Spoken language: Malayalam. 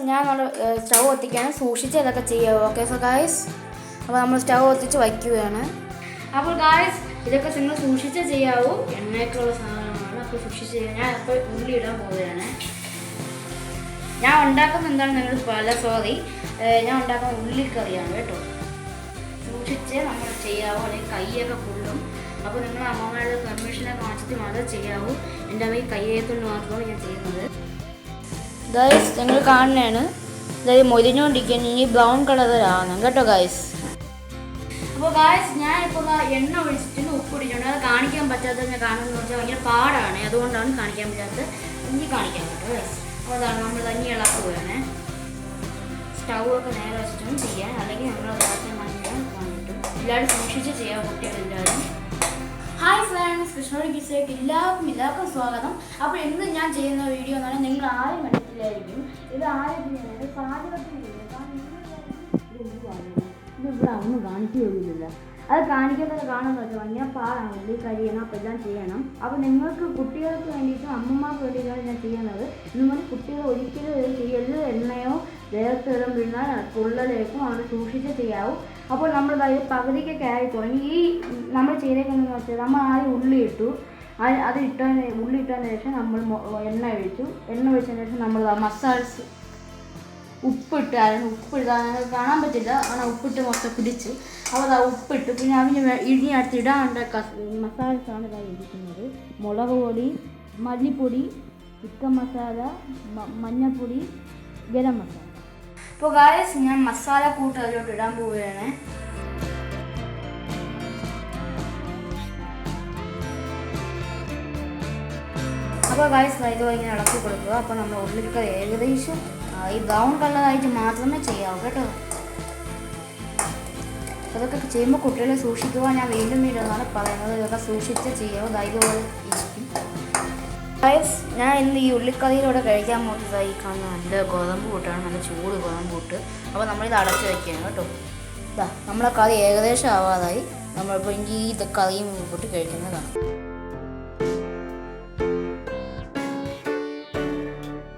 ഞാൻ സ്റ്റൗ കത്തിക്കുകയാണ്, സൂക്ഷിച്ച് ഇതൊക്കെ ചെയ്യുക. ഓക്കെ സോ ഗായ്സ്, അപ്പോൾ നമ്മൾ സ്റ്റൗ കത്തിച്ച് വയ്ക്കുകയാണ്. അപ്പോൾ ഗായ്സ് ഇതൊക്കെ നിങ്ങൾ സൂക്ഷിച്ച് ചെയ്യാവൂ, എണ്ണയൊക്കെയുള്ള സാധനമാണ്. അപ്പോൾ സൂക്ഷിച്ച് ചെയ്യുക. ഞാൻ അപ്പോൾ ഉള്ളി ഇടാൻ പോവുകയാണ്. ഞാൻ ഉണ്ടാക്കുന്ന എന്താണെന്ന് നിങ്ങൾ പല സോറി, ഞാൻ ഉണ്ടാക്കുന്ന ഉള്ളിക്കറിയാണ് കേട്ടോ. സൂക്ഷിച്ച് നമ്മൾ ചെയ്യാവൂ, അല്ലെങ്കിൽ കൈയൊക്കെ പൊള്ളും. അപ്പോൾ നിങ്ങൾ അമ്മമാരുടെ പെർമിഷനൊക്കെ വാങ്ങിച്ചിട്ട് മാത്രമേ ചെയ്യാവൂ. എൻ്റെ അമ്മ കയ്യേക്കൊണ്ട് മാത്രമാണ് ഞാൻ ചെയ്യുന്നത്. ഗൈസ് നിങ്ങൾ കാണുന്നതാണ്, അതായത് മൊരിഞ്ഞുകൊണ്ടിരിക്കുകയാണ്. ഇനി ബ്രൗൺ കളറിലാണ് കേട്ടോ ഗൈസ്. അപ്പോൾ ഗൈസ് ഞാൻ ഇപ്പോൾ എണ്ണ ഒഴിച്ചിട്ട് ഉപ്പ് ഇടിച്ചിട്ടുണ്ട്. അത് കാണിക്കാൻ പറ്റാത്തത് ഞാൻ കാണുന്നത് വെച്ചാൽ ഭയങ്കര പാടാണ്, അതുകൊണ്ടാണ് കാണിക്കാൻ പറ്റാത്തത്. ഇനി കാണിക്കാൻ പറ്റും ഗൈസ്. അപ്പോൾ അതാണ് നമ്മൾ തന്നെ ഇളക്കുകയാണ്. സ്റ്റൗ ഒക്കെ നേരെ വെച്ചിട്ടും ചെയ്യാൻ, അല്ലെങ്കിൽ നമ്മൾ നേരത്തെ മഞ്ഞൾ കാണിട്ടും. എല്ലാവരും സൂക്ഷിച്ച് ചെയ്യാം കുട്ടികളെല്ലാവരും. ഹായ് ഫ്രണ്ട്സ്, കൃഷ്ണോട് കിസിലേക്ക് എല്ലാവർക്കും സ്വാഗതം. അപ്പോൾ ഇന്ന് ഞാൻ ചെയ്യുന്ന വീഡിയോ എന്ന് പറഞ്ഞാൽ നിങ്ങൾ ആരും കണ്ടിട്ടില്ലായിരിക്കും. ഇത് ആരും ചെയ്യുന്നത് പാചകത്തിന് ഇവിടെ ഒന്നും കാണിക്കുകയില്ല. അത് കാണിക്കുന്നത് കാണുന്നത് വെച്ചാൽ ഭയങ്കര പാടാണ്. ഉള്ളി കഴിയണം, അപ്പോൾ എല്ലാം ചെയ്യണം. അപ്പോൾ നിങ്ങൾക്ക് കുട്ടികൾക്ക് വേണ്ടിയിട്ടും അമ്മമാർക്ക് വേണ്ടിയിട്ടാണ് ഞാൻ ചെയ്യുന്നത്. ഇന്നുമതി കുട്ടികൾ ഒരിക്കലും ഇത് ചെയ്യരുത്. എണ്ണയോ ദേഹത്ത് ഇടം വീണാൽ പൊള്ളലേക്കും അവിടെ സൂക്ഷിച്ച് ചെയ്യാവും. അപ്പോൾ നമ്മൾ പകുതിക്കൊക്കെ ആയി തുടങ്ങി. ഈ നമ്മൾ ചെയ്തേക്കുന്നതെന്ന് വെച്ചാൽ നമ്മൾ ആദ്യം ഉള്ളി ഇട്ടു. ഉള്ളി ഇട്ടതിന് ശേഷം നമ്മൾ എണ്ണ ഒഴിച്ചതിന് ശേഷം നമ്മൾ മസാലസ് ഉപ്പിട്ടായിരുന്നു. ഉപ്പിടാൻ കാണാൻ പറ്റില്ല, അങ്ങനെ ഉപ്പിട്ട് മൊത്തം പിടിച്ച്. അപ്പോൾ അത് ഉപ്പിട്ട് പിന്നെ ഇനി അടുത്ത് ഇടാണ്ട മസാലസാണ് ഇതായി ഇരിക്കുന്നത്. മുളക് പൊടി, മല്ലിപ്പൊടി, ചിക്കൻ മസാല, മഞ്ഞൾപ്പൊടി, ഗരം മസാല. അപ്പോൾ ഗായ്സ് ഞാൻ മസാല കൂട്ട് അതിലോട്ട് ഇടാൻ പോവുകയാണ്. അപ്പോൾ ഗായ്സ് ഇതുപോലെ ഇങ്ങനെ ഇളക്കി കൊടുക്കുക. അപ്പോൾ നമ്മൾ ഉള്ളിലൊക്കെ ഏകദേശം ഈ ബ്രൗൺ കളറായിട്ട് മാത്രമേ ചെയ്യാവൂ കേട്ടോ. അതൊക്കെ ചെയ്യുമ്പോൾ കുട്ടികളെ സൂക്ഷിക്കുക. ഞാൻ വീണ്ടും എന്നാണ് പറയുന്നത്, ഇതൊക്കെ സൂക്ഷിച്ച് ചെയ്യാവൂ. ഇതുപോലെ ഇരിക്കും. ഗായ്സ് ഞാൻ ഇന്ന് ഈ ഉള്ളിക്കറിയിലൂടെ കഴിക്കാൻ പോകുന്നത് ഈ കാണുന്ന നല്ല ഗോതമ്പ് കൂട്ടാണ്, നല്ല ചൂട് ഗോതമ്പ് കൂട്ട്. അപ്പോൾ നമ്മളിത് അടച്ച് വയ്ക്കുകയാണ് കേട്ടോ. നമ്മളെ കറി ഏകദേശം ആവാതായി. നമ്മളിപ്പോൾ ഈ കറിയും കൂട്ടി കഴിക്കുന്നതാണ്.